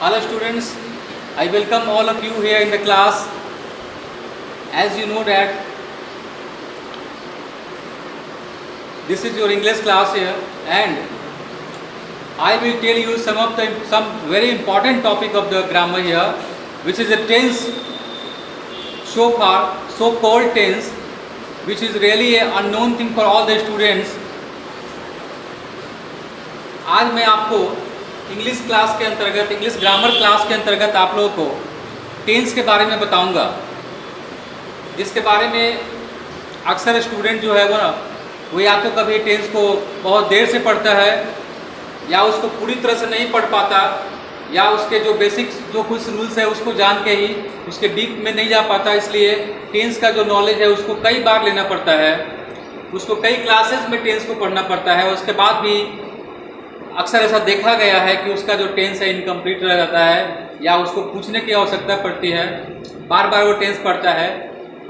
Hello students, I welcome all of you here in the class. As you know that this is your English class here, and I will tell you some very important topic of the grammar here, which is a tense, so-called tense, which is really an unknown thing for all the students. आज मैं आपको English class के अंतर्गत, English grammar class के अंतर्गत आप लोगों को टेंस के बारे में बताऊंगा, जिसके बारे में अक्सर स्टूडेंट जो है वो या तो कभी टेंस को बहुत देर से पढ़ता है, या उसको पूरी तरह से नहीं पढ़ पाता, या उसके जो बेसिक्स जो कुछ रूल्स है उसको जान के ही उसके डीप में नहीं जा पाता। इसलिए टेंस का जो नॉलेज है उसको कई बार लेना पड़ता है, उसको कई क्लासेस में टेंस को पढ़ना पड़ता है। उसके बाद भी अक्सर ऐसा देखा गया है कि उसका जो टेंस है इनकम्प्लीट रह जाता है, या उसको पूछने की आवश्यकता पड़ती है, बार बार वो टेंस पढ़ता है।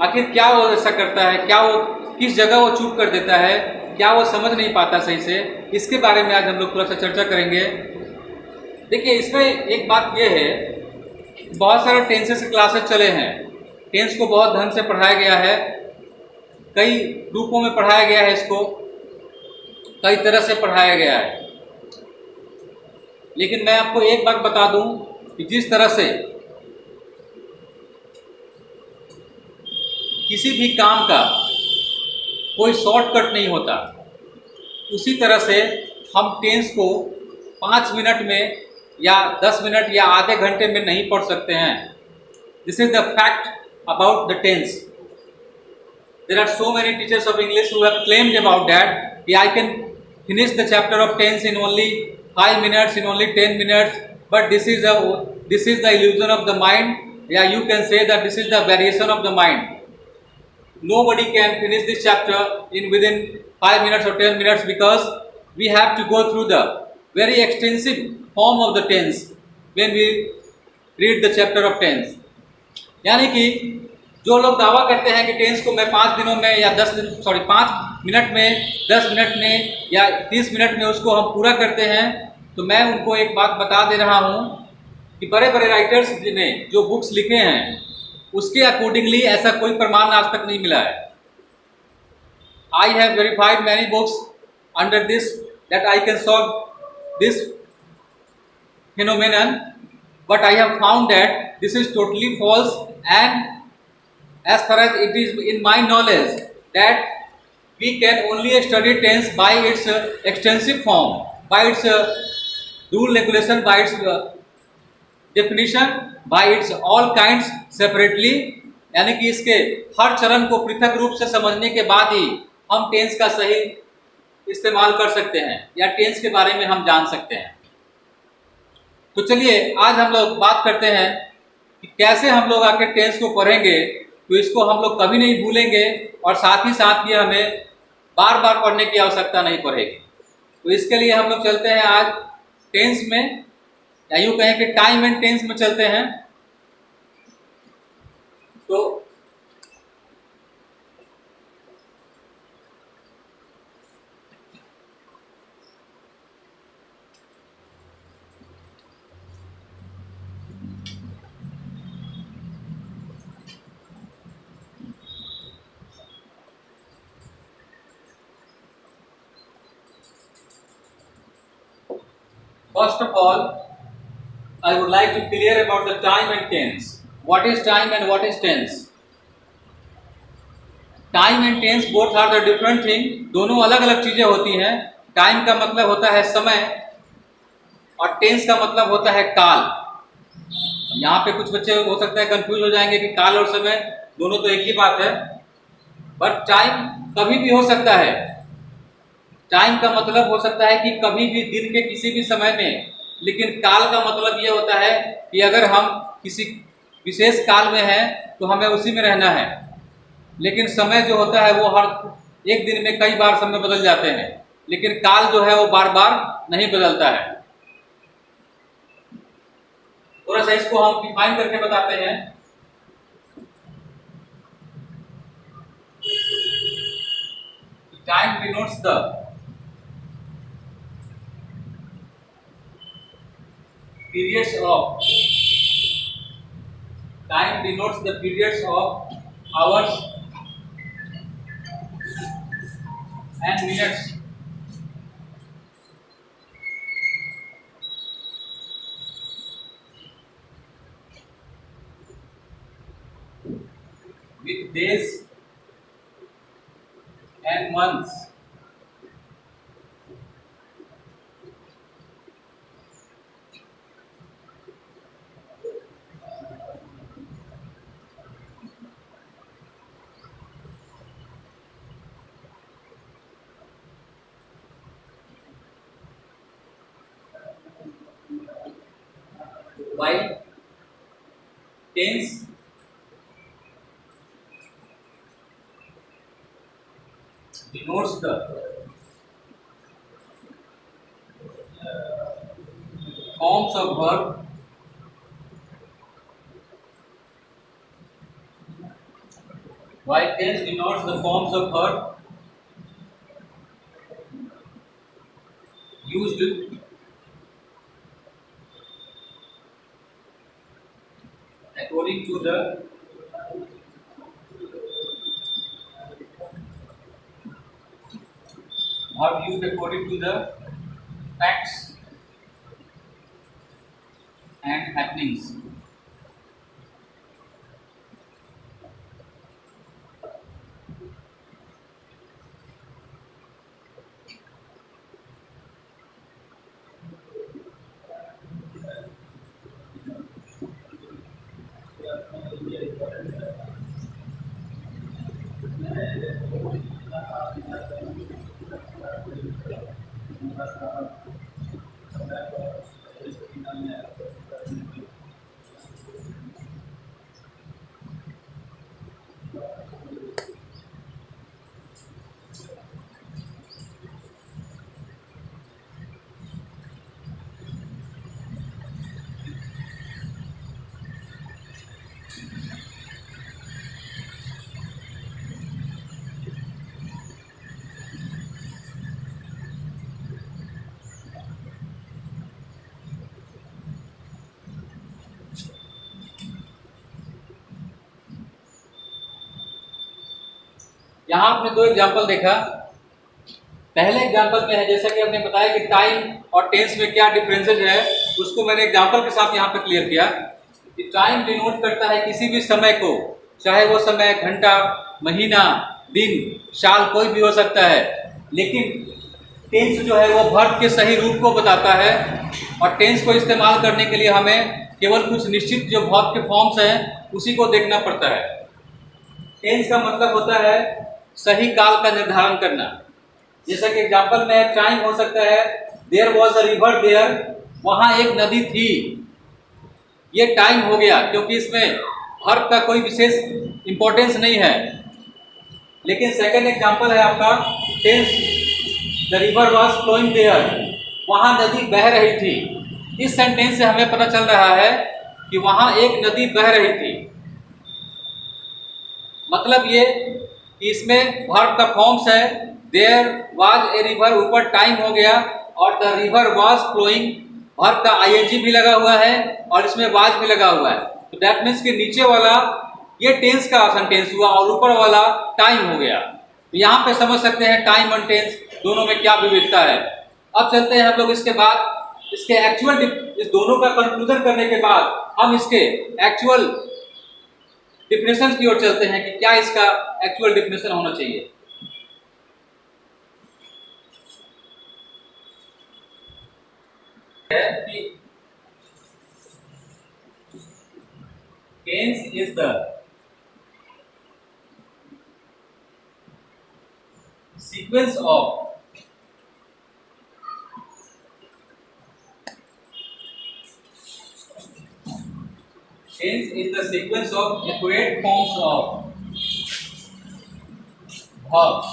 आखिर क्या वो ऐसा करता है, क्या वो किस जगह वो चूक कर देता है, क्या वो समझ नहीं पाता सही से, इसके बारे में आज हम लोग थोड़ा सा चर्चा करेंगे। देखिए, इसमें एक बात ये है, बहुत सारे टेंसेस के क्लासेस चले हैं, टेंस को बहुत ढंग से पढ़ाया गया है, कई रूपों में पढ़ाया गया है, इसको कई तरह से पढ़ाया गया है। लेकिन मैं आपको एक बात बता दूं कि जिस तरह से किसी भी काम का कोई शॉर्टकट नहीं होता, उसी तरह से हम टेंस को 5 मिनट में या 10 मिनट या आधे घंटे में नहीं पढ़ सकते हैं। This is the fact about the tense. There are so many teachers of English who have claimed about that कि I can finish the chapter of tense in only 5 minutes, in only 10 minutes, but this is the illusion of the mind. Yeah, you can say that this is the variation of the mind. Nobody can finish this chapter within 5 minutes or 10 minutes, because we have to go through the very extensive form of the tense when we read the chapter of tense. यानी कि जो लोग दावा करते हैं कि tense को मैं 5 दिनों में या 5 मिनट में, 10 मिनट में या 30 मिनट में उसको हम पूरा करते हैं, तो मैं उनको एक बात बता दे रहा हूँ कि बड़े बड़े राइटर्स ने जो बुक्स लिखे हैं उसके अकॉर्डिंगली ऐसा कोई प्रमाण आज तक नहीं मिला है। I have verified many books under this that I can solve this phenomenon, but I have found that this is totally false, and as far as it is in my knowledge that we can only study tense by its extensive form, by its rule regulation, by its definition, by its all kinds separately। यानी कि इसके हर चरण को पृथक रूप से समझने के बाद ही हम टेंस का सही इस्तेमाल कर सकते हैं, या टेंस के बारे में हम जान सकते हैं। तो चलिए आज हम लोग बात करते हैं कि कैसे हम लोग आके टेंस को पढ़ेंगे, तो इसको हम लोग कभी नहीं भूलेंगे, और साथ ही साथ ये हमें बार बार पढ़ने की आवश्यकता नहीं पड़ेगी। तो इसके लिए हम लोग चलते हैं आज टेंस में, या यूँ कहें कि टाइम एंड टेंस में चलते हैं। तो first of all, I would like to clear about the time and tense. What is time and what is tense? Time and tense both are the different thing. दोनों अलग अलग चीजें होती हैं। टाइम का मतलब होता है समय, और टेंस का मतलब होता है काल। यहाँ पे कुछ बच्चे हो सकता है कंफ्यूज हो जाएंगे कि काल और समय दोनों तो एक ही बात है, बट टाइम कभी भी हो सकता है। टाइम का मतलब हो सकता है कि कभी भी दिन के किसी भी समय में, लेकिन काल का मतलब ये होता है कि अगर हम किसी विशेष काल में हैं तो हमें उसी में रहना है। लेकिन समय जो होता है वो हर एक दिन में कई बार समय बदल जाते हैं, लेकिन काल जो है वो बार बार नहीं बदलता है। थोड़ा सा इसको हम डिफाइन करके बताते हैं। Time denotes the periods of time denotes the periods of hours and minutes. With days and months. While tense denotes the forms of verb while tense denotes the forms of verb used according to the facts and happenings. यहाँ आपने दो example देखा। पहले example में है जैसा कि आपने बताया कि टाइम और टेंस में क्या डिफरेंसेज है, उसको मैंने एग्जाम्पल के साथ यहाँ पे क्लियर किया कि टाइम डिनोट करता है किसी भी समय को, चाहे वो समय घंटा, महीना, दिन, साल कोई भी हो सकता है। लेकिन टेंस जो है वो वर्ब के सही रूप को बताता है और टेंस को इस्तेमाल करने के लिए हमें केवल कुछ निश्चित जो वर्ब के फॉर्म्स हैं उसी को देखना पड़ता है। टेंस का मतलब होता है सही काल का निर्धारण करना। जैसा कि एग्जाम्पल में टाइम हो सकता है there was a river there, वहां एक नदी थी, ये टाइम हो गया क्योंकि इसमें वर्ब का कोई विशेष इंपॉर्टेंस नहीं है। लेकिन सेकंड एग्जाम्पल है आपका tense the river was flowing there, वहां नदी बह रही थी। इस सेंटेंस से हमें पता चल रहा है कि वहां एक नदी बह रही थी। मतलब ये कि इसमें वर्ब का फॉर्म्स है देयर वाज ए रिवर, ऊपर टाइम हो गया और the river was flowing, verb का आईएनजी भी लगा हुआ है और इसमें वाज भी लगा हुआ है। तो दैट मीन्स कि नीचे वाला ये टेंस का सेंटेंस हुआ और ऊपर वाला टाइम हो गया। तो यहाँ पे समझ सकते हैं टाइम और टेंस दोनों में क्या विविधता है। अब चलते हैं हम लोग इसके बाद इसके एक्चुअल, इस दोनों का कंक्लूजन करने के बाद हम इसके एक्चुअल डिफिनेशन की ओर चलते हैं कि क्या इसका एक्चुअल डिफिनेशन होना चाहिए। Tense is the sequence of Tense is the sequence of accurate forms of verbs.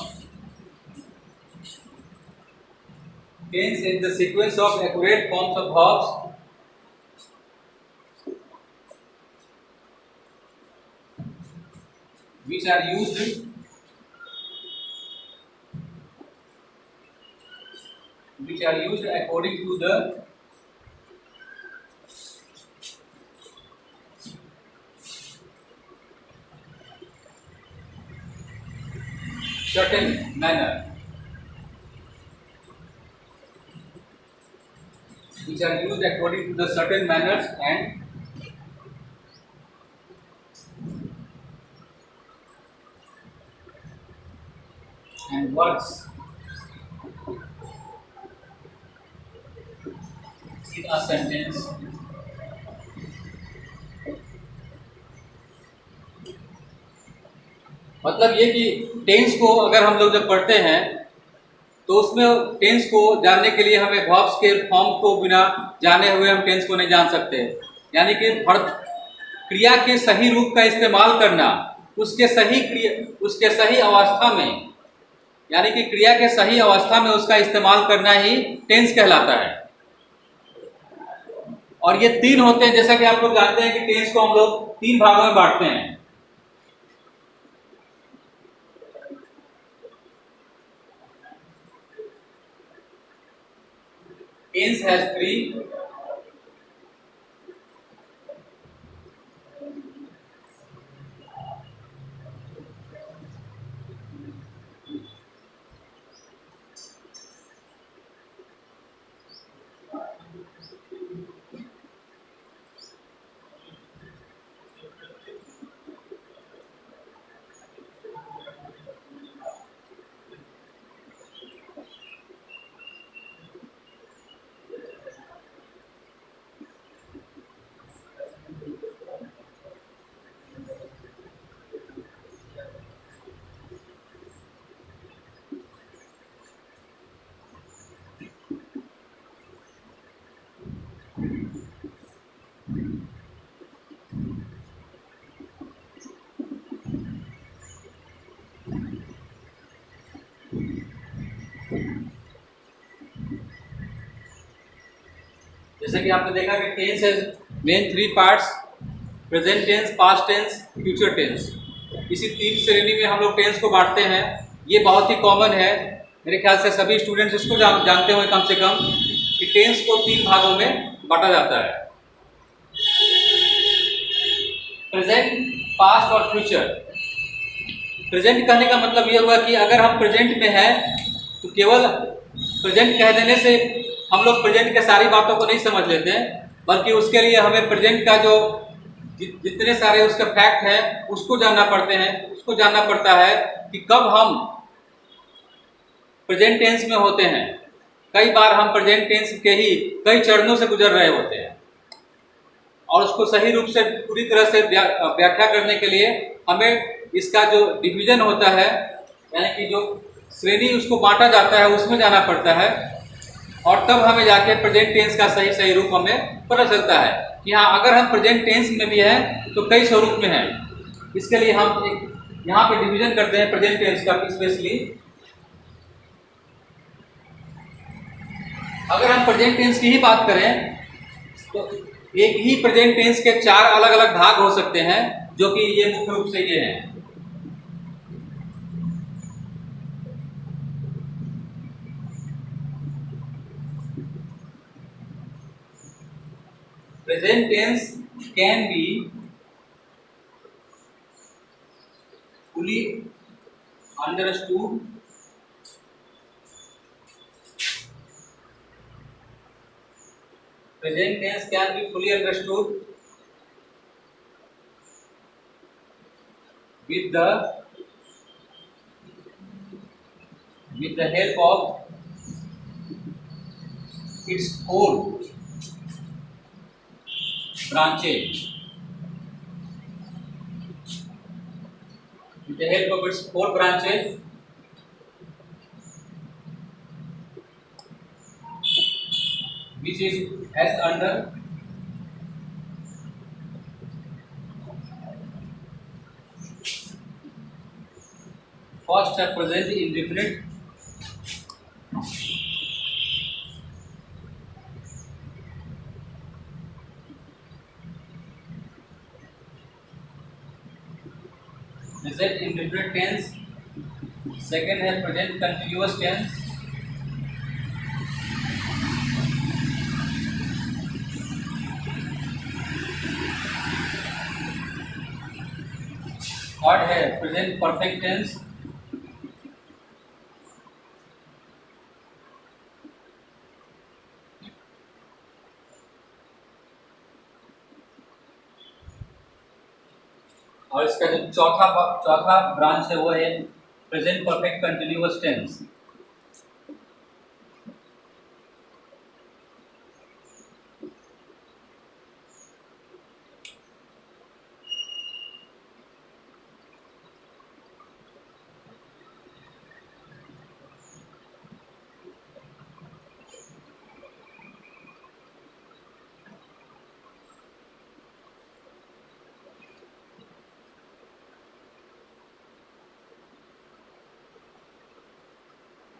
Tense is the sequence of accurate forms of verbs which are used according to the certain manner, which are used according to the certain manners and words in a sentence. मतलब ये कि tense को अगर हम लोग जब पढ़ते हैं तो उसमें टेंस को जानने के लिए हमें वर्ब्स के फॉर्म को बिना जाने हुए हम टेंस को नहीं जान सकते। यानी कि क्रिया के सही रूप का इस्तेमाल करना, उसके सही अवस्था में, यानी कि क्रिया के सही अवस्था में उसका इस्तेमाल करना ही टेंस कहलाता है। और ये तीन होते हैं, जैसा कि आप लोग जानते हैं कि टेंस को हम लोग तीन भागों में बांटते हैं। टेंस हैज थ्री, जैसे कि आपने देखा कि टेंस है main three parts, present tense, past tense, future tense. इसी तीन श्रेणी में हम लोग टेंस को बांटते हैं। ये बहुत ही कॉमन है, मेरे ख्याल से सभी स्टूडेंट्स इसको जानते होंगे कम से कम, कि टेंस को तीन भागों में बांटा जाता है, प्रेजेंट, पास्ट और फ्यूचर। प्रेजेंट कहने का मतलब ये हुआ कि अगर हम प्रेजेंट में हैं तो केवल प्रेजेंट कह देने से हम लोग प्रेजेंट के सारी बातों को नहीं समझ लेते हैं, बल्कि उसके लिए हमें प्रेजेंट का जो जितने सारे उसके फैक्ट हैं उसको जानना पड़ता है कि कब हम प्रेजेंट टेंस में होते हैं। कई बार हम प्रेजेंट टेंस के ही कई चरणों से गुजर रहे होते हैं और उसको सही रूप से पूरी तरह से व्याख्या करने के लिए हमें इसका जो डिवीजन होता है, यानी कि जो श्रेणी उसको बांटा जाता है, उसमें जाना पड़ता है और तब हमें जाके प्रेजेंट टेंस का सही रूप हमें पता चलता है कि हाँ, अगर हम प्रेजेंट टेंस में भी हैं तो कई स्वरूप में हैं। इसके लिए हम एक यहाँ पे डिवीजन करते हैं प्रेजेंट टेंस का। स्पेशली अगर हम प्रेजेंट टेंस की ही बात करें तो एक ही प्रेजेंट टेंस के चार अलग अलग भाग हो सकते हैं, जो कि ये मुख्य रूप से ये हैं। Present tense can be fully understood with the help of its four branches. With the help of its four branches, which is as under first are present indefinite, present indefinite tense, second है present continuous tense, third है present perfect tense, और इसका जो चौथा branch है वो है present perfect continuous tense.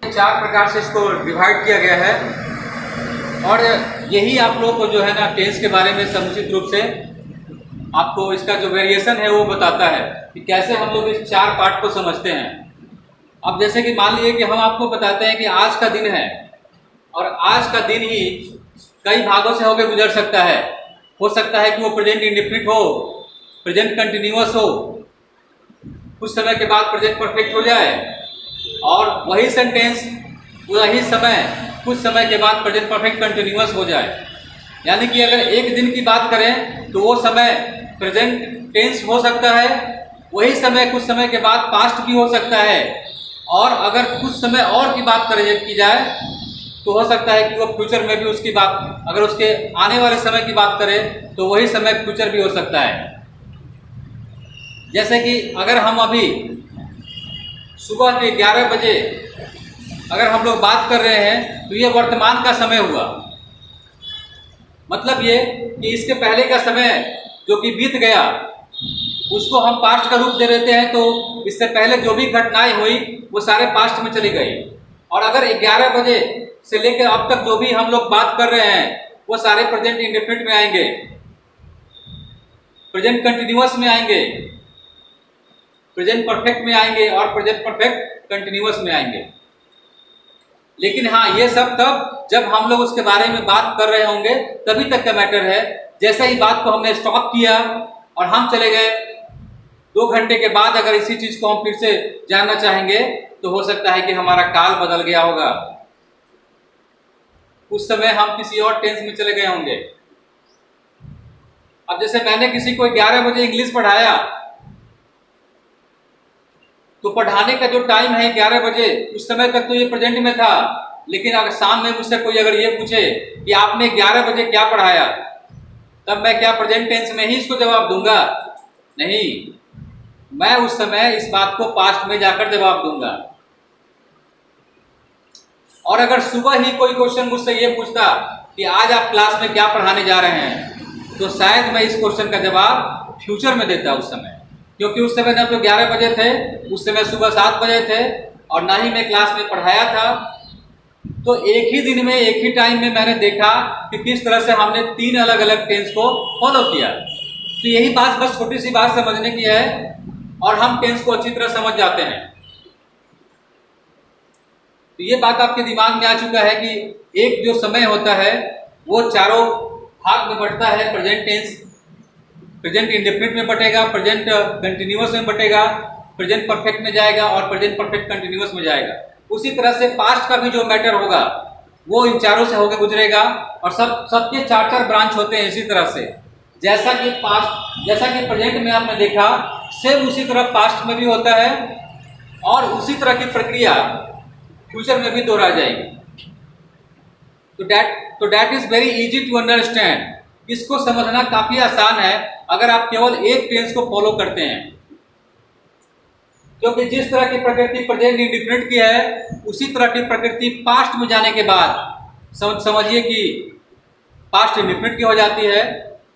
चार प्रकार से इसको डिवाइड किया गया है और यही आप लोग को जो है ना टेंस के बारे में समुचित रूप से आपको इसका जो वेरिएशन है वो बताता है कि कैसे हम लोग इस चार पार्ट को समझते हैं। अब जैसे कि मान लीजिए कि हम आपको बताते हैं कि आज का दिन है और आज का दिन ही कई भागों से होकर गुजर सकता है। हो सकता है कि वो प्रेजेंट इंडेफिनिट हो, प्रेजेंट कंटिन्यूअस हो, कुछ समय के बाद प्रेजेंट परफेक्ट हो जाए और वही सेंटेंस वही समय कुछ समय के बाद प्रेजेंट परफेक्ट कंटिन्यूअस हो जाए। यानी कि अगर एक दिन की बात करें तो वो समय प्रेजेंट टेंस हो सकता है, वही समय कुछ समय के बाद पास्ट भी हो सकता है, और अगर कुछ समय और की बात करें की जाए तो हो सकता है कि वो फ्यूचर में भी उसकी बात, अगर उसके आने वाले समय की बात करें तो वही समय फ्यूचर भी हो सकता है। जैसे कि अगर हम अभी सुबह के 11 बजे अगर हम लोग बात कर रहे हैं तो ये वर्तमान का समय हुआ। मतलब ये कि इसके पहले का समय जो कि बीत गया उसको हम पास्ट का रूप दे देते हैं, तो इससे पहले जो भी घटनाएं हुई वो सारे पास्ट में चली गई। और अगर 11 बजे से लेकर अब तक जो भी हम लोग बात कर रहे हैं वो सारे प्रेजेंट इंडेफिनिट में आएंगे, प्रेजेंट कंटिन्यूअस में आएंगे, प्रेजेंट परफेक्ट में आएंगे और प्रेजेंट परफेक्ट कंटिन्यूअस में आएंगे। लेकिन हाँ, ये सब तब जब हम लोग उसके बारे में बात कर रहे होंगे तभी तक का मैटर है। जैसे ही बात को हमने स्टॉप किया और हम चले गए 2 घंटे के बाद अगर इसी चीज को हम फिर से जानना चाहेंगे तो हो सकता है कि हमारा काल बदल गया होगा, उस समय हम किसी और टेंस में चले गए होंगे। अब जैसे मैंने किसी को 11 बजे इंग्लिश पढ़ाया तो पढ़ाने का जो टाइम है 11 बजे, उस समय तक तो ये प्रेजेंट में था। लेकिन अगर शाम में मुझसे कोई अगर ये पूछे कि आपने 11 बजे क्या पढ़ाया, तब मैं क्या प्रेजेंट टेंस में ही इसको जवाब दूंगा? नहीं, मैं उस समय इस बात को पास्ट में जाकर जवाब दूंगा। और अगर सुबह ही कोई क्वेश्चन मुझसे ये पूछता कि आज आप क्लास में क्या पढ़ाने जा रहे हैं, तो शायद मैं इस क्वेश्चन का जवाब फ्यूचर में देता उस समय, क्योंकि उस समय ना तो 11 बजे थे, उस समय सुबह 7 बजे थे और ना ही मैं क्लास में पढ़ाया था। तो एक ही दिन में एक ही टाइम में मैंने देखा कि किस तरह से हमने 3 अलग अलग टेंस को फॉलो किया। तो यही बात, बस छोटी सी बात समझने की है और हम टेंस को अच्छी तरह समझ जाते हैं। तो ये बात आपके दिमाग में आ चुका है कि एक जो समय होता है वो चारों भाग में बंटता है। प्रेजेंट टेंस प्रेजेंट इंडेफिनिट में बटेगा, प्रेजेंट कंटिन्यूअस में बटेगा, प्रेजेंट परफेक्ट में जाएगा और प्रेजेंट परफेक्ट कंटिन्यूअस में जाएगा। उसी तरह से पास्ट का भी जो मैटर होगा वो इन चारों से होकर गुजरेगा और सबके 4 ब्रांच होते हैं। इसी तरह से जैसा कि प्रेजेंट में आपने देखा, सेम उसी तरह पास्ट में भी होता है और उसी तरह की प्रक्रिया फ्यूचर में भी दोहरा जाएगी। तो that is very easy to understand. इसको समझना काफी आसान है अगर आप केवल एक टेंस को फॉलो करते हैं, क्योंकि जिस तरह की प्रकृति प्रेजेंट इंडेफिनिट की है उसी तरह की प्रकृति पास्ट में जाने के बाद समझिए कि पास्ट इंडेफिनिट की हो जाती है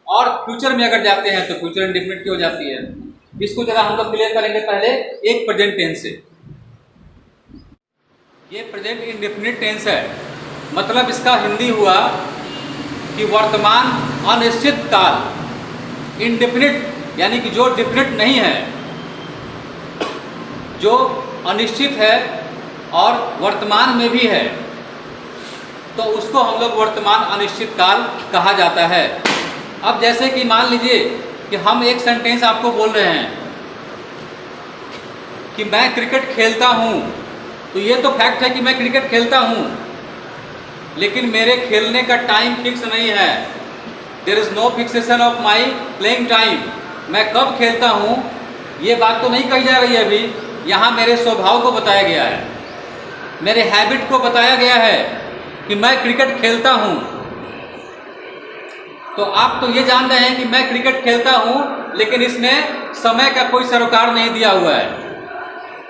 और फ्यूचर में अगर जाते हैं तो फ्यूचर इंडेफिनिट की हो जाती है। इसको जरा हम लोग क्लियर करेंगे पहले एक प्रेजेंट टेंस से। ये प्रेजेंट इंडेफिनिट टेंस है, मतलब इसका हिंदी हुआ कि वर्तमान अनिश्चित काल। इंडेफिनिट यानी कि जो डिफिनिट नहीं है, जो अनिश्चित है और वर्तमान में भी है, तो उसको हम लोग वर्तमान अनिश्चित काल कहा जाता है। अब जैसे कि मान लीजिए कि हम एक सेंटेंस आपको बोल रहे हैं कि मैं क्रिकेट खेलता हूँ, तो ये तो फैक्ट है कि मैं क्रिकेट खेलता हूँ, लेकिन मेरे खेलने का टाइम फिक्स नहीं है। There is no fixation of my playing time. मैं कब खेलता हूँ ये बात तो नहीं कही जा रही है अभी, यहाँ मेरे स्वभाव को बताया गया है, मेरे हैबिट को बताया गया है कि मैं क्रिकेट खेलता हूँ। तो आप तो ये जान रहे हैं कि मैं क्रिकेट खेलता हूँ, लेकिन इसमें समय का कोई सरोकार नहीं दिया हुआ है।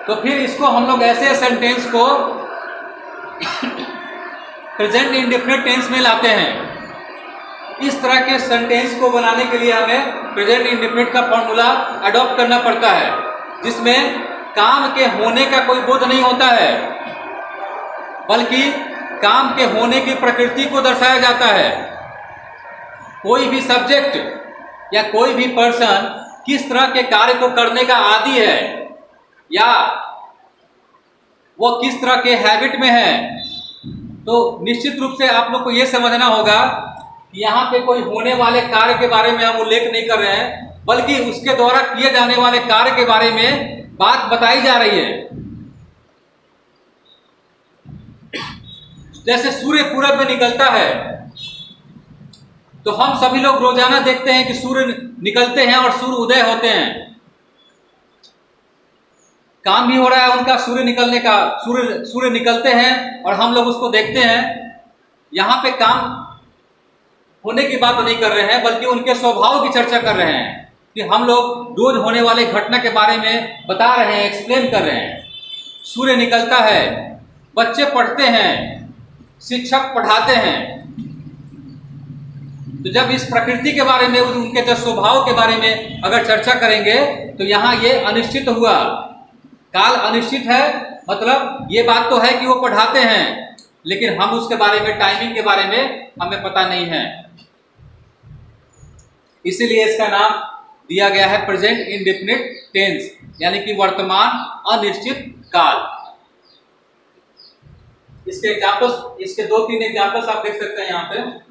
तो फिर इसको हम लोग ऐसे सेंटेंस को प्रेजेंट इंडेफिनिट टेंस में लाते हैं। इस तरह के सेंटेंस को बनाने के लिए हमें प्रेजेंट इंडेफिनिट का फॉर्मूला अडॉप्ट करना पड़ता है, जिसमें काम के होने का कोई बोध नहीं होता है, बल्कि काम के होने की प्रकृति को दर्शाया जाता है। कोई भी सब्जेक्ट या कोई भी पर्सन किस तरह के कार्य को करने का आदी है, या वो किस तरह के हैबिट में है, तो निश्चित रूप से आप लोग को ये समझना होगा कि यहाँ पे कोई होने वाले कार्य के बारे में हम उल्लेख नहीं कर रहे हैं, बल्कि उसके द्वारा किए जाने वाले कार्य के बारे में बात बताई जा रही है। जैसे सूर्य पूरब में निकलता है, तो हम सभी लोग रोजाना देखते हैं कि सूर्य निकलते हैं और सूर्य उदय होते हैं। काम भी हो रहा है उनका सूर्य निकलने का, सूर्य निकलते हैं और हम लोग उसको देखते हैं। यहाँ पे काम होने की बात नहीं कर रहे हैं, बल्कि उनके स्वभाव की चर्चा कर रहे हैं कि हम लोग रोज होने वाले घटना के बारे में बता रहे हैं, एक्सप्लेन कर रहे हैं। सूर्य निकलता है, बच्चे पढ़ते हैं, शिक्षक पढ़ाते हैं। तो जब इस प्रकृति के बारे में, उनके जो स्वभाव के बारे में अगर चर्चा करेंगे, तो यहाँ ये अनिश्चित हुआ, काल अनिश्चित है। मतलब ये बात तो है कि वो पढ़ाते हैं, लेकिन हम उसके बारे में, टाइमिंग के बारे में हमें पता नहीं है। इसीलिए इसका नाम दिया गया है प्रेजेंट इंडेफिनिट टेंस, यानी कि वर्तमान अनिश्चित काल। इसके एग्जाम्पल्स, इसके 2-3 एग्जाम्पल्स आप देख सकते हैं यहाँ पे।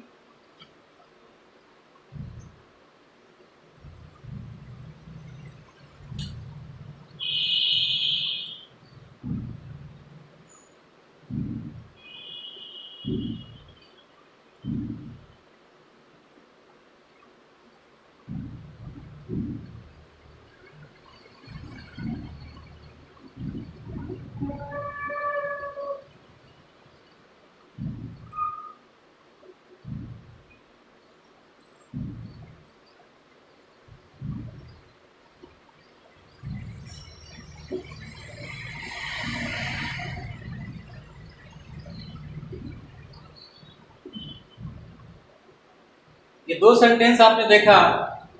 ये 2 सेंटेंस आपने देखा,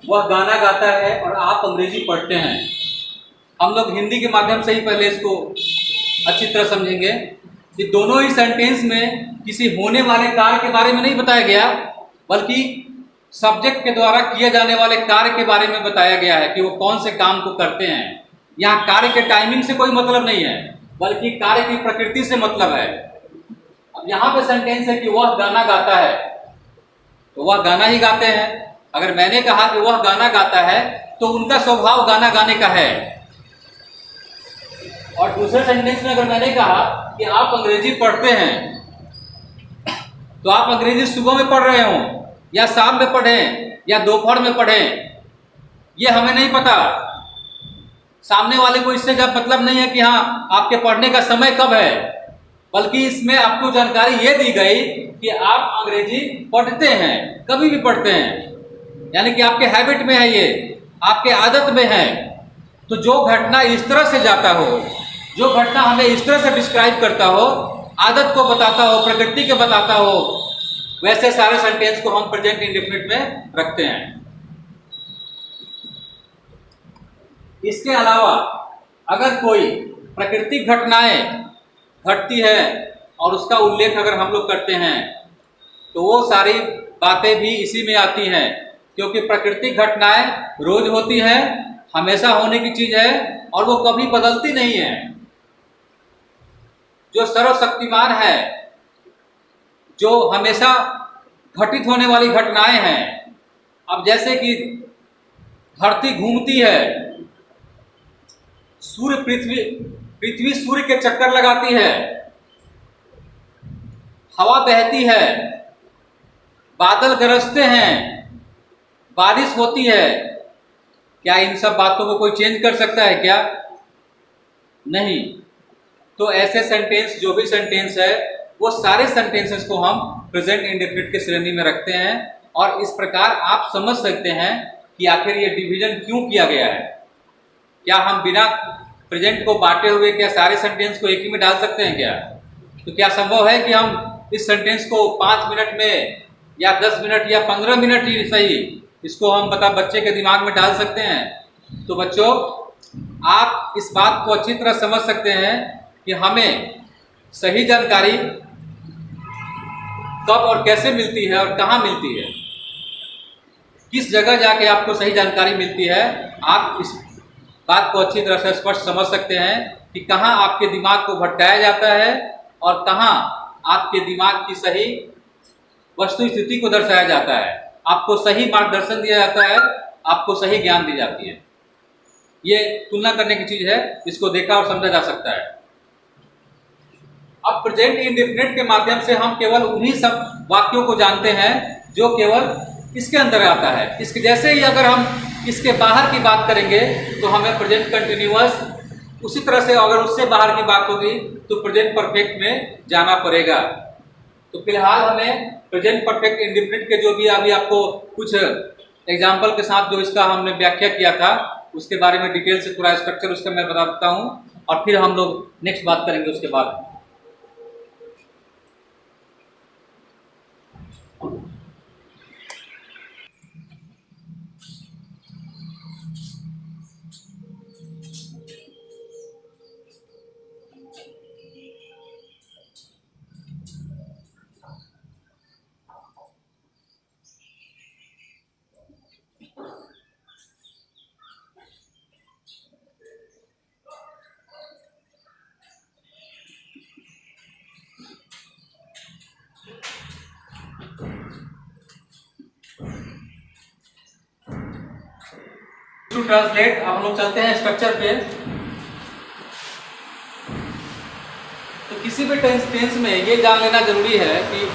वह गाना गाता है और आप अंग्रेजी पढ़ते हैं। हम लोग हिंदी के माध्यम से ही पहले इसको अच्छी तरह समझेंगे कि दोनों ही सेंटेंस में किसी होने वाले कार्य के बारे में नहीं बताया गया, बल्कि सब्जेक्ट के द्वारा किए जाने वाले कार्य के बारे में बताया गया है कि वो कौन से काम को करते हैं। यहाँ कार्य के टाइमिंग से कोई मतलब नहीं है, बल्कि कार्य की प्रकृति से मतलब है। अब यहाँ पे सेंटेंस है कि वह गाना गाता है, तो वह गाना ही गाते हैं। अगर मैंने कहा कि वह गाना गाता है, तो उनका स्वभाव गाना गाने का है। और दूसरे सेंटेंस में अगर मैंने कहा कि आप अंग्रेजी पढ़ते हैं, तो आप अंग्रेजी सुबह में पढ़ रहे हो, या शाम में पढ़ें, या दोपहर में पढ़ें, ये हमें नहीं पता। सामने वाले को इससे जब मतलब नहीं है कि हाँ आपके पढ़ने का समय कब है, बल्कि इसमें आपको जानकारी ये दी गई कि आप अंग्रेजी पढ़ते हैं, कभी भी पढ़ते हैं, यानी कि आपके हैबिट में है, ये आपके आदत में है। तो जो घटना इस तरह से जाता हो, जो घटना हमें इस तरह से डिस्क्राइब करता हो, आदत को बताता हो, प्रकृति को बताता हो, वैसे सारे सेंटेंस को हम प्रेजेंट इंडेफिनिट में रखते हैं। इसके अलावा अगर कोई प्राकृतिक घटनाएं घटती है और उसका उल्लेख अगर हम लोग करते हैं, तो वो सारी बातें भी इसी में आती हैं, क्योंकि प्राकृतिक घटनाएं रोज होती हैं, हमेशा होने की चीज है, और वो कभी बदलती नहीं है। जो सर्वशक्तिमान है, जो हमेशा घटित होने वाली घटनाएं हैं। अब जैसे कि धरती घूमती है, सूर्य पृथ्वी सूर्य के चक्कर लगाती है, हवा बहती है, बादल गरजते हैं, बारिश होती है, क्या इन सब बातों को कोई चेंज कर सकता है क्या? नहीं। तो ऐसे सेंटेंस, जो भी सेंटेंस है, वो सारे सेंटेंसेस को हम प्रेजेंट इंडेफिनिट के श्रेणी में रखते हैं। और इस प्रकार आप समझ सकते हैं कि आखिर ये डिवीजन क्यों किया गया है। क्या हम बिना प्रेजेंट को बांटे हुए क्या सारे सेंटेंस को एक ही में डाल सकते हैं क्या? तो क्या संभव है कि हम इस सेंटेंस को 5 मिनट में या 10 मिनट या 15 मिनट ही सही, इसको हम बच्चे के दिमाग में डाल सकते हैं? तो बच्चों, आप इस बात को अच्छी तरह समझ सकते हैं कि हमें सही जानकारी कब और कैसे मिलती है और कहाँ मिलती है, किस जगह जाके आपको सही जानकारी मिलती है। आप इस बात को अच्छी तरह से स्पष्ट समझ सकते हैं कि कहाँ आपके दिमाग को भटकाया जाता है और कहाँ आपके दिमाग की सही वस्तु स्थिति को दर्शाया जाता है, आपको सही मार्गदर्शन दिया जाता है, आपको सही ज्ञान दी जाती है। ये तुलना करने की चीज है, इसको देखा और समझा जा सकता है। अब प्रेजेंट इंडेफिनिट के माध्यम से हम केवल उन्हीं सब वाक्यों को जानते हैं जो केवल इसके अंदर आता है। इसके जैसे ही अगर हम इसके बाहर की बात करेंगे तो हमें प्रेजेंट कंटिन्यूअस, उसी तरह से अगर उससे बाहर की बात होगी तो प्रेजेंट परफेक्ट में जाना पड़ेगा। तो फिलहाल हमें प्रेजेंट परफेक्ट इंडेफिनिट के जो भी अभी आपको कुछ एग्जाम्पल के साथ जो इसका हमने व्याख्या किया था, उसके बारे में डिटेल से पूरा स्ट्रक्चर उसका मैं बताता हूँ और फिर हम लोग नेक्स्ट बात करेंगे उसके बाद। टू ट्रांसलेट, अब हम लोग चलते हैं स्ट्रक्चर पे। तो किसी भी टेंस में ये जान लेना जरूरी है कि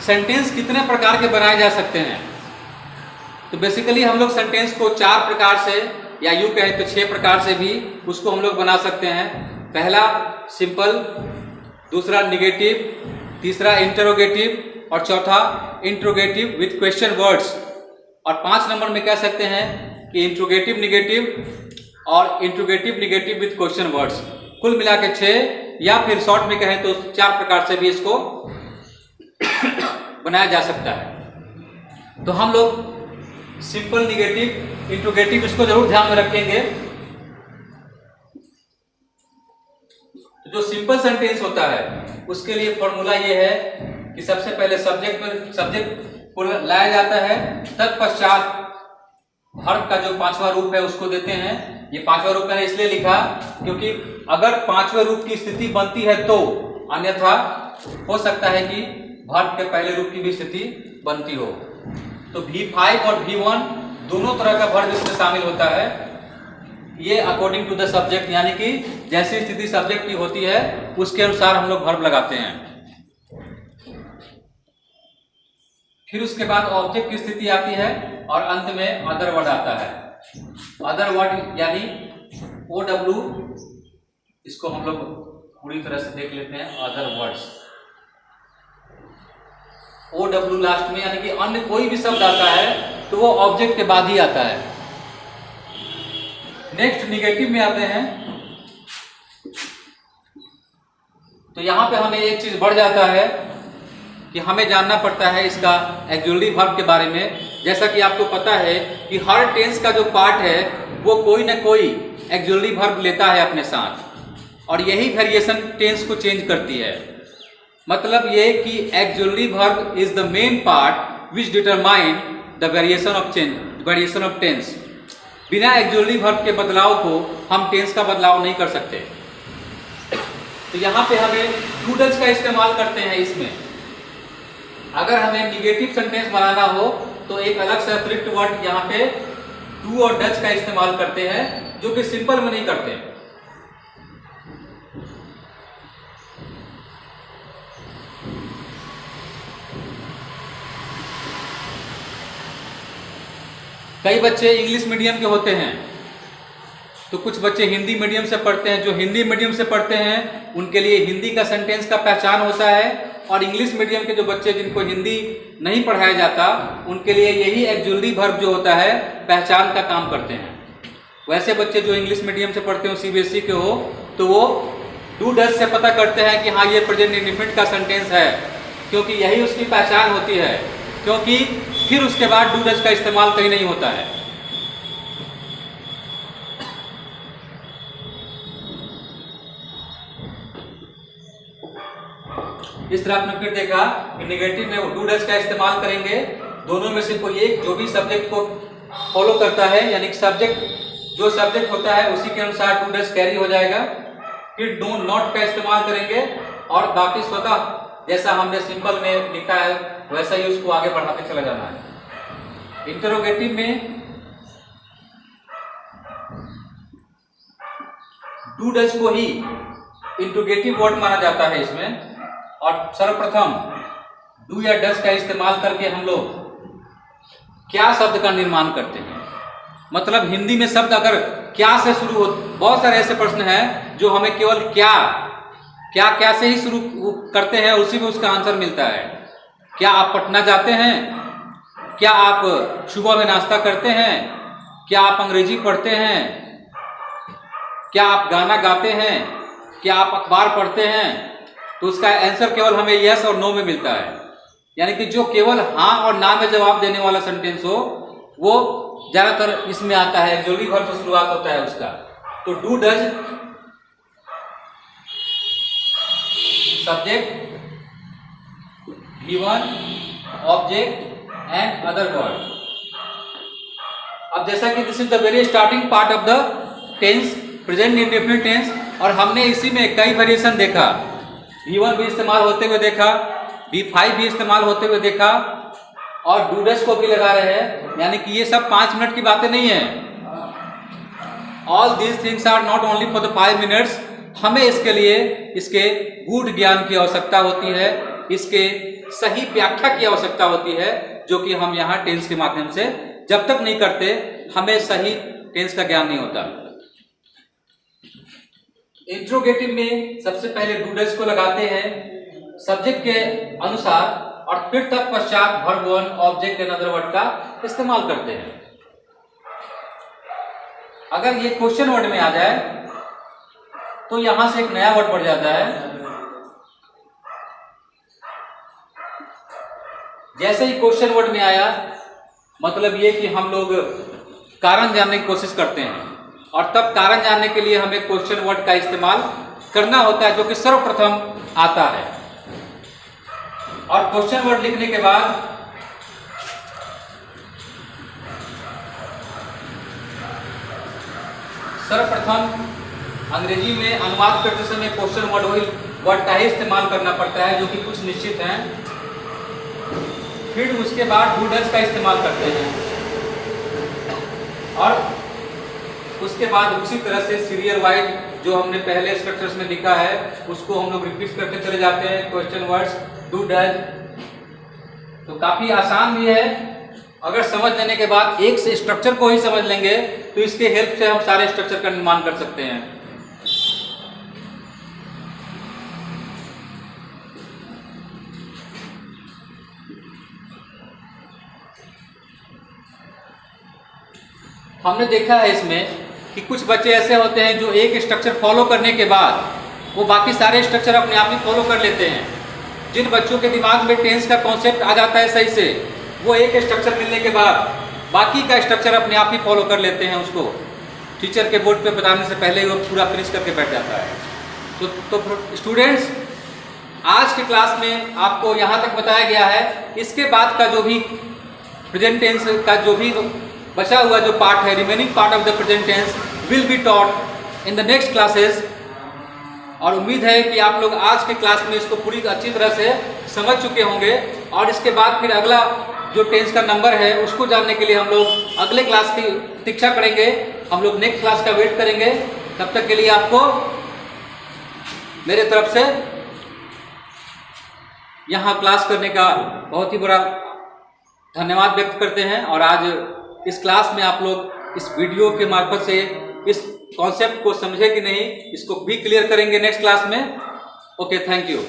सेंटेंस कितने प्रकार के बनाए जा सकते हैं। तो बेसिकली हम लोग सेंटेंस को 4 प्रकार से, या यूं कहें तो 6 प्रकार से भी उसको हम लोग बना सकते हैं। पहला सिंपल, दूसरा निगेटिव, तीसरा इंटरोगेटिव और चौथा इंट्रोगेटिव विथ क्वेश्चन वर्ड्स। और 5 नंबर में कह सकते हैं कि इंट्रोगेटिव निगेटिव और interrogative negative with question words. कुल मिला के 6, या फिर शॉर्ट में कहें तो 4 प्रकार से भी इसको बनाया जा सकता है। तो हम लोग सिंपल, निगेटिव, इंट्रोगेटिव इसको जरूर ध्यान में रखेंगे। तो जो सिंपल सेंटेंस होता है उसके लिए फॉर्मूला ये है कि सबसे पहले सब्जेक्ट को लाया जाता है, तत्पश्चात वर्ब का जो 5वां रूप है उसको देते हैं। ये 5वां रूप मैंने इसलिए लिखा क्योंकि अगर 5वें रूप की स्थिति बनती है तो, अन्यथा हो सकता है कि वर्ब के पहले रूप की भी स्थिति बनती हो। तो V5 और V1 दोनों तरह का वर्ब इसमें शामिल होता है। ये अकॉर्डिंग टू द सब्जेक्ट, यानी कि जैसी स्थिति सब्जेक्ट की होती है उसके अनुसार हम लोग वर्ब लगाते हैं। फिर उसके बाद ऑब्जेक्ट की स्थिति आती है और अंत में अदर वर्ड आता है। अदर वर्ड यानी OW, इसको हम लोग पूरी तरह से देख लेते हैं। अदर वर्ड्स, OW लास्ट में, यानी कि अन्य कोई भी शब्द आता है तो वो ऑब्जेक्ट के बाद ही आता है। नेक्स्ट निगेटिव में आते हैं। तो यहां पे हमें एक चीज बढ़ जाता है कि हमें जानना पड़ता है इसका एक्जुअली वर्ब के बारे में। जैसा कि आपको पता है कि हर टेंस का जो पार्ट है वो कोई ना कोई एक्जुअली वर्ब लेता है अपने साथ, और यही वेरिएशन टेंस को चेंज करती है। मतलब ये कि actually verb is the main part which determine the variation of tense. बिना एक्जुअली वर्ब के बदलाव को हम टेंस का बदलाव नहीं कर सकते। तो यहाँ पे हमें टू डज का इस्तेमाल करते हैं। इसमें अगर हमें निगेटिव सेंटेंस बनाना हो तो एक अलग से अतिरिक्त वर्ड यहाँ पे टू और डज का इस्तेमाल करते हैं, जो कि सिंपल में नहीं करते। कई बच्चे इंग्लिश मीडियम के होते हैं, तो कुछ बच्चे हिंदी मीडियम से पढ़ते हैं। जो हिंदी मीडियम से पढ़ते हैं उनके लिए हिंदी का सेंटेंस का पहचान होता है, और इंग्लिश मीडियम के जो बच्चे जिनको हिंदी नहीं पढ़ाया जाता उनके लिए यही एक्जुलरी वर्ब जो होता है पहचान का काम करते हैं। वैसे बच्चे जो इंग्लिश मीडियम से पढ़ते हो, सीबीएसई के हो, तो वो डू डज से पता करते हैं कि हाँ ये प्रेजेंट इंडेफिनिट का सेंटेंस है, क्योंकि यही उसकी पहचान होती है, क्योंकि फिर उसके बाद डू डज का इस्तेमाल कहीं नहीं होता है। इस तरह आपने फिर देखा कि नेगेटिव में वो डू डज का इस्तेमाल करेंगे। दोनों में से कोई एक जो भी सब्जेक्ट को फॉलो करता है, यानी कि सब्जेक्ट जो सब्जेक्ट होता है उसी के अनुसार डू डज कैरी हो जाएगा। फिर डू नॉट का इस्तेमाल करेंगे, और बाकी स्वतः जैसा हमने सिंबल में लिखा है वैसा ही उसको आगे बढ़ाते चला जाना है। इंटरोगेटिव में डू डज को ही इंटरोगेटिव वर्ड माना जाता है इसमें, और सर्वप्रथम डू या डज का इस्तेमाल करके हम लोग क्या शब्द का निर्माण करते हैं। मतलब हिंदी में शब्द अगर क्या से शुरू हो, बहुत सारे ऐसे प्रश्न हैं जो हमें केवल क्या से ही शुरू करते हैं, उसी में उसका आंसर मिलता है। क्या आप पटना जाते हैं? क्या आप सुबह में नाश्ता करते हैं? क्या आप अंग्रेजी पढ़ते हैं? क्या आप गाना गाते हैं? क्या आप अखबार पढ़ते हैं? तो उसका आंसर केवल हमें यस और नो में मिलता है। यानी कि जो केवल हाँ और ना में जवाब देने वाला सेंटेंस हो वो ज्यादातर इसमें आता है, एक्जुलरी वर्ब से शुरुआत होता है उसका। तो do does subject, given, object and other word. अब जैसा कि this is the very starting part of the tense, present indefinite tense, और हमने इसी में कई वेरिएशन देखा। V1 भी इस्तेमाल होते हुए देखा, V5 भी इस्तेमाल होते हुए देखा, और डू डज को भी लगा रहे हैं। यानी कि ये सब 5 मिनट की बातें नहीं है। All these things are not only for the 5 minutes. हमें इसके लिए इसके गूढ़ ज्ञान की आवश्यकता होती है, इसके सही व्याख्या की आवश्यकता होती है, जो कि हम यहाँ टेंस के माध्यम से जब तक नहीं करते हमें सही टेंस का ज्ञान नहीं होता। इंट्रोगेटिव में सबसे पहले डू डज को लगाते हैं सब्जेक्ट के अनुसार, और फिर तत्पश्चात verb one, object and other word का इस्तेमाल करते हैं। अगर ये क्वेश्चन वर्ड में आ जाए तो यहां से एक नया वर्ड बढ़ जाता है। जैसे ही क्वेश्चन वर्ड में आया, मतलब ये कि हम लोग कारण जानने की कोशिश करते हैं, और तब कारण जानने के लिए हमें क्वेश्चन वर्ड का इस्तेमाल करना होता है, जो कि सर्वप्रथम आता है। और क्वेश्चन वर्ड लिखने के बाद सर्वप्रथम अंग्रेजी में अनुवाद करते समय क्वेश्चन वर्ड का ही इस्तेमाल करना पड़ता है, जो कि कुछ निश्चित हैं। फिर उसके बाद डू डज का इस्तेमाल करते हैं, और उसके बाद उसी तरह से सीरियल वाइज जो हमने पहले स्ट्रक्चर्स में लिखा है उसको हम लोग रिपीट करते चले जाते हैं। क्वेश्चन वर्ड्स, डू डज, तो काफी आसान भी है। अगर समझ लेने के बाद एक से स्ट्रक्चर को ही समझ लेंगे तो इसके हेल्प से हम सारे स्ट्रक्चर का निर्माण कर सकते हैं। हमने देखा है इसमें कि कुछ बच्चे ऐसे होते हैं जो एक स्ट्रक्चर फॉलो करने के बाद वो बाकी सारे स्ट्रक्चर अपने आप ही फॉलो कर लेते हैं। जिन बच्चों के दिमाग में टेंस का कॉन्सेप्ट आ जाता है सही से, वो एक स्ट्रक्चर मिलने के बाद बाकी का स्ट्रक्चर अपने आप ही फॉलो कर लेते हैं। उसको टीचर के बोर्ड पे बताने से पहले ही वो पूरा फिनिश करके बैठ जाता है। तो स्टूडेंट्स, आज की क्लास में आपको यहाँ तक बताया गया है। इसके बाद का जो भी प्रेजेंट टेंस का जो भी बचा हुआ जो पार्ट है, remaining part of the present tense will be taught in the next classes. और उम्मीद है कि आप लोग आज के क्लास में इसको पूरी अच्छी तरह से समझ चुके होंगे, और इसके बाद फिर अगला जो टेंस का नंबर है उसको जानने के लिए हम लोग अगले क्लास की प्रतीक्षा करेंगे। हम लोग नेक्स्ट क्लास का वेट करेंगे। तब तक के लिए आपको मेरे तरफ से यहाँ क्लास करने का बहुत ही बड़ा धन्यवाद व्यक्त करते हैं। और आज इस क्लास में आप लोग इस वीडियो के मार्फत से इस कॉन्सेप्ट को समझे कि नहीं, इसको भी क्लियर करेंगे नेक्स्ट क्लास में। Okay, thank you.